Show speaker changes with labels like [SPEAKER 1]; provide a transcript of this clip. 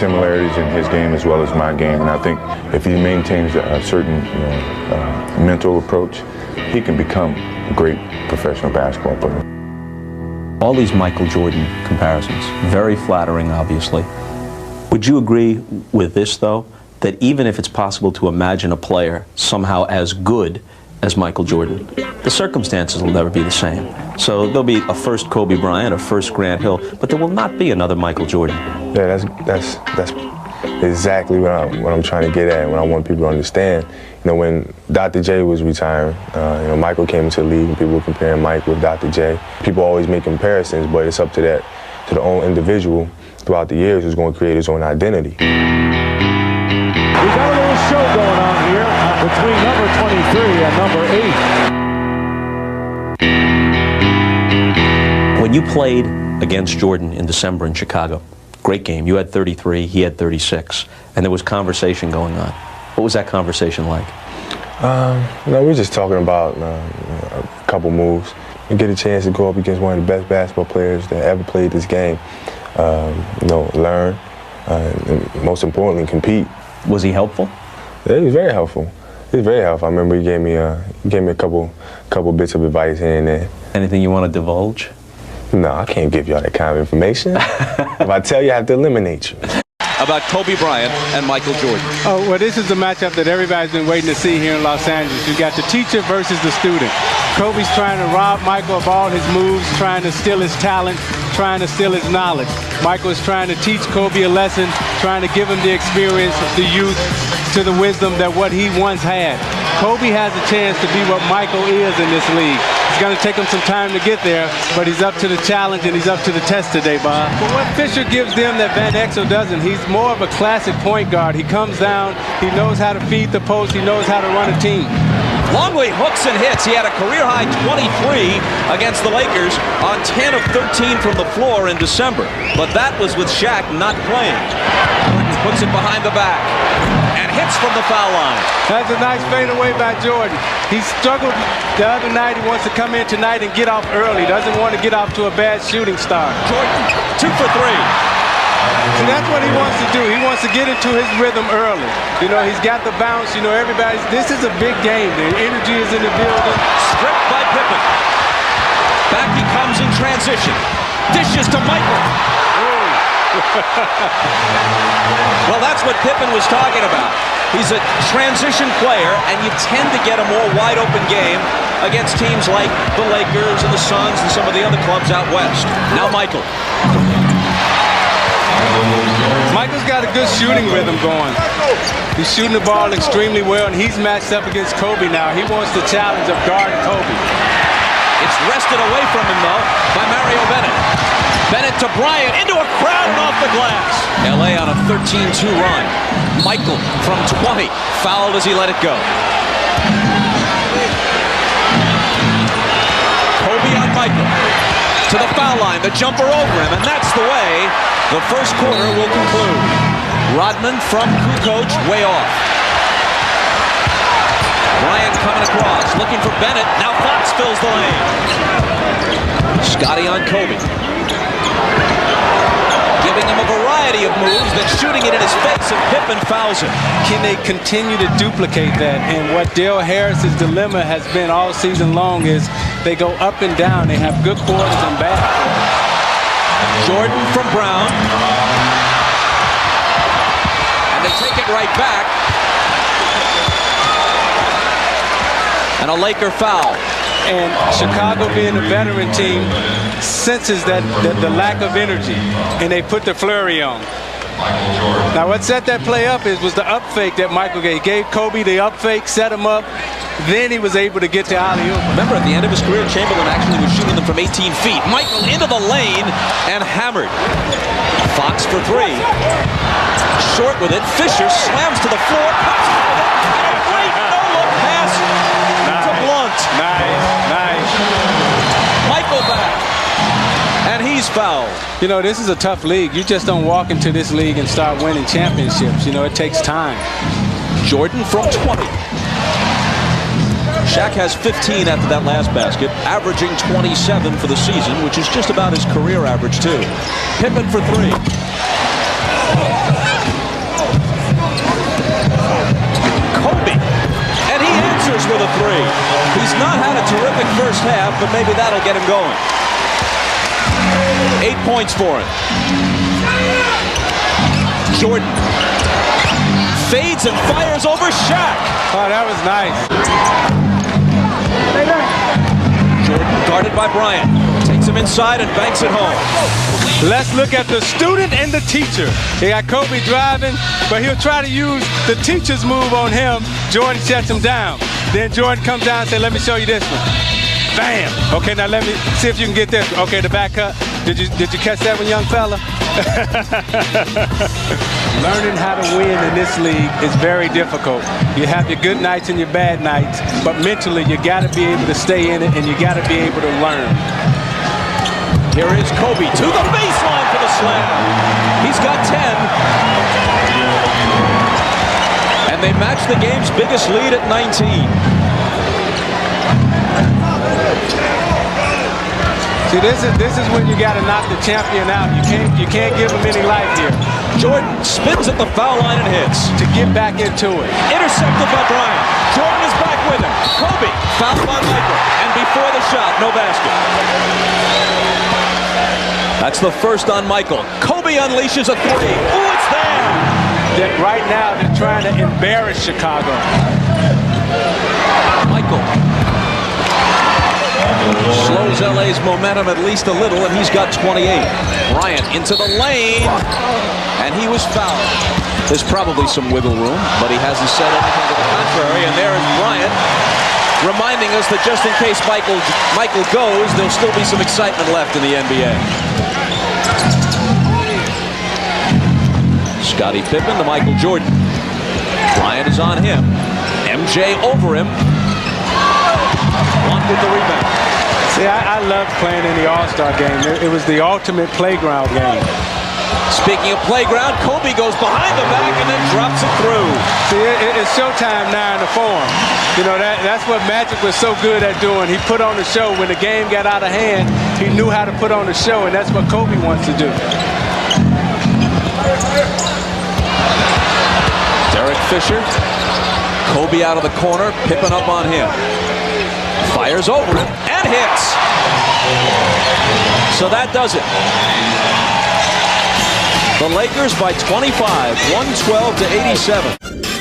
[SPEAKER 1] similarities in his game as well as my game, and I think if he maintains a certain mental approach, he can become a great professional basketball player.
[SPEAKER 2] All these Michael Jordan comparisons, very flattering, obviously. Would you agree with this, though, that even if it's possible to imagine a player somehow as good as Michael Jordan, the circumstances will never be the same? So there'll be a first Kobe Bryant, a first Grant Hill, but there will not be another Michael Jordan.
[SPEAKER 3] Yeah, that's exactly what I'm trying to get at, what I want people to understand. You know, when Dr. J was retiring, you know, Michael came into the league and people were comparing Mike with Dr. J. People always make comparisons, but it's up to the own individual throughout the years who's going to create his own identity.
[SPEAKER 4] We've got a little show going on here between number 23 and number 8.
[SPEAKER 2] When you played against Jordan in December in Chicago, great game. You had 33, he had 36, and there was conversation going on. What was that conversation like?
[SPEAKER 3] You know, we were just talking about a couple moves. You get a chance to go up against one of the best basketball players that ever played this game. You know, learn, and most importantly, compete.
[SPEAKER 2] Was he helpful?
[SPEAKER 3] Yeah, he was very helpful. He was very helpful. I remember he gave me a couple bits of advice here and there.
[SPEAKER 2] Anything you want to divulge?
[SPEAKER 3] No, I can't give you all that kind of information. If I tell you, I have to eliminate you.
[SPEAKER 5] About Kobe Bryant and Michael Jordan.
[SPEAKER 6] Oh, well, this is the matchup that everybody's been waiting to see here in Los Angeles. You got the teacher versus the student. Kobe's trying to rob Michael of all his moves, trying to steal his talent, trying to steal his knowledge. Michael is trying to teach Kobe a lesson, trying to give him the experience, the youth, to the wisdom that what he once had. Kobe has a chance to be what Michael is in this league. It's going to take him some time to get there, but he's up to the challenge and he's up to the test today, Bob. But what Fisher gives them that Van Exel doesn't, he's more of a classic point guard. He comes down, he knows how to feed the post, he knows how to run a team.
[SPEAKER 5] Longley hooks and hits. He had a career-high 23 against the Lakers on 10 of 13 from the floor in December. But that was with Shaq not playing. Jordan puts it behind the back and hits from the foul line.
[SPEAKER 6] That's a nice fadeaway by Jordan. He struggled the other night. He wants to come in tonight and get off early. Doesn't want to get off to a bad shooting start.
[SPEAKER 5] Jordan, 2 for 3.
[SPEAKER 6] So that's what he wants to do. He wants to get into his rhythm early. You know, he's got the bounce. You know, this is a big game. The energy is in the building.
[SPEAKER 5] Stripped by Pippen. Back he comes in transition. Dishes to Michael. Well, that's what Pippen was talking about. He's a transition player, and you tend to get a more wide-open game against teams like the Lakers and the Suns and some of the other clubs out west. Now Michael.
[SPEAKER 6] Michael's got a good shooting rhythm going. He's shooting the ball extremely well, and he's matched up against Kobe now. He wants the challenge of guarding Kobe.
[SPEAKER 5] It's wrested away from him, though, by Mario Bennett. Bennett to Bryant, into a crowd and off the glass. L.A. on a 13-2 run. Michael from 20, fouled as he let it go. Kobe on Michael. To the foul line, the jumper over him, and that's the way the first quarter will conclude. Rodman from Kukoc, way off. Bryant coming across, looking for Bennett. Now Fox fills the lane. Scotty on Kobe. Giving him a variety of moves, then shooting it in his face, and Pippen fouls him.
[SPEAKER 6] Can they continue to duplicate that? And what Dale Harris's dilemma has been all season long is they go up and down. They have good quarters and bad.
[SPEAKER 5] Jordan from Brown. And they take it right back. And a Laker foul.
[SPEAKER 6] And Chicago, being a veteran team, senses that the lack of energy, and they put the flurry on. Now what set that play up was the up fake that Michael gave. He gave Kobe the up fake, set him up, then he was able to get to alley-oop.
[SPEAKER 5] Remember, at the end of his career, Chamberlain actually was shooting them from 18 feet. Michael into the lane and hammered. Fox for 3. Short with it. Fisher slams to the floor. Pops with it. And a great no-look pass to Blunt.
[SPEAKER 6] Nice.
[SPEAKER 5] Michael back. And he's fouled.
[SPEAKER 6] You know, this is a tough league. You just don't walk into this league and start winning championships. You know, it takes time.
[SPEAKER 5] Jordan from 20. Shaq has 15 after that last basket, averaging 27 for the season, which is just about his career average, too. Pippen for 3. Kobe. And he answers with a three. He's not had a terrific first half, but maybe that'll get him going. 8 points for him. Jordan fades and fires over Shaq.
[SPEAKER 6] Oh, that was nice.
[SPEAKER 5] Jordan guarded by Bryant. Takes him inside and banks it home.
[SPEAKER 6] Let's look at the student and the teacher. They got Kobe driving, but he'll try to use the teacher's move on him. Jordan shuts him down. Then Jordan comes down and says, let me show you this one. Bam! Okay, now let me see if you can get this. Okay, the back cut. Did you catch that one, young fella? Learning how to win in this league is very difficult. You have your good nights and your bad nights, but mentally you got to be able to stay in it and you got to be able to learn.
[SPEAKER 5] Here is Kobe to the baseline for the slam. He's got 10. And they match the game's biggest lead at 19.
[SPEAKER 6] See, this is when you got to knock the champion out. You can't give him any life here.
[SPEAKER 5] Jordan spins at the foul line and hits.
[SPEAKER 6] To get back into it.
[SPEAKER 5] Intercepted by Bryant. Jordan is back with him. Kobe fouled by Michael. And before the shot, no basket. That's the first on Michael. Kobe unleashes a three. Oh, it's there.
[SPEAKER 6] Right now, they're trying to embarrass Chicago.
[SPEAKER 5] Michael slows LA's momentum at least a little, and he's got 28. Bryant into the lane, and he was fouled. There's probably some wiggle room, but he hasn't said anything to the contrary, and there is Bryant reminding us that just in case Michael goes, there'll still be some excitement left in the NBA. Scottie Pippen to Michael Jordan. Bryant is on him. MJ over him. One with the rebound.
[SPEAKER 6] See, I loved playing in the All-Star game. It was the ultimate playground game.
[SPEAKER 5] Speaking of playground, Kobe goes behind the back and then drops it through.
[SPEAKER 6] See, it's showtime now in the Forum. You know, that's what Magic was so good at doing. He put on the show. When the game got out of hand, he knew how to put on the show, and that's what Kobe wants to do.
[SPEAKER 5] Derek Fisher. Kobe out of the corner, Pippen up on him. Fires over it and hits. So that does it. The Lakers by 25, 112 to 87.